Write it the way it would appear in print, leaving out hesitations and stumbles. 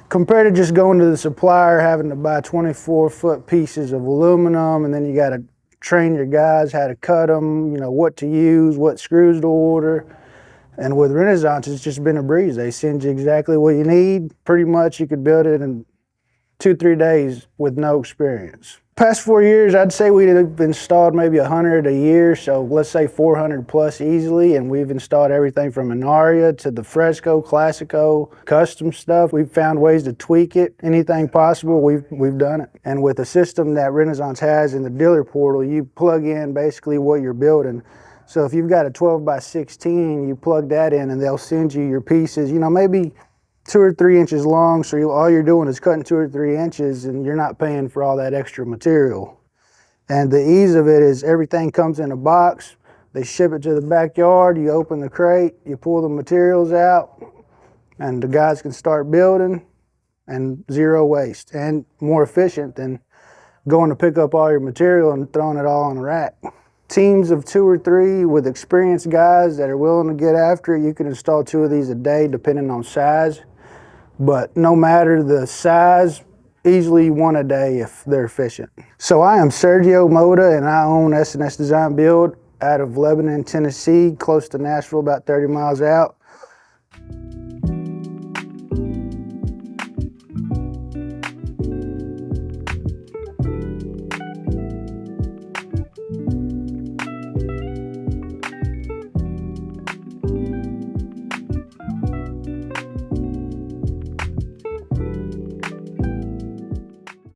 Compared to just going to the supplier, having to buy 24-foot pieces of aluminum, and then you got to train your guys how to cut them, you know, what to use, what screws to order. And with Renaissance, it's just been a breeze. They send you exactly what you need. Pretty much you could build it in 2-3 days with no experience. Past 4 years, I'd say we've installed maybe 100 a year, so let's say 400 plus easily, and we've installed everything from an Aria to the Fresco, Classico, custom stuff. We've found ways to tweak it. Anything possible, we've done it. And with the system that Renaissance has in the dealer portal, you plug in basically what you're building. So if you've got a 12 by 16, you plug that in and they'll send you your pieces, you know, maybe 2 or 3 inches long, so all you're doing is cutting 2 or 3 inches and you're not paying for all that extra material. And the ease of it is everything comes in a box, they ship it to the backyard, you open the crate, you pull the materials out, and the guys can start building, and zero waste, and more efficient than going to pick up all your material and throwing it all on a rack. Teams of 2 or 3 with experienced guys that are willing to get after it, you can install 2 of these a day depending on size. But no matter the size, easily 1 a day if they're efficient. So I am Sergio Moda, and I own S&S Design Build out of Lebanon, Tennessee, close to Nashville, about 30 miles out.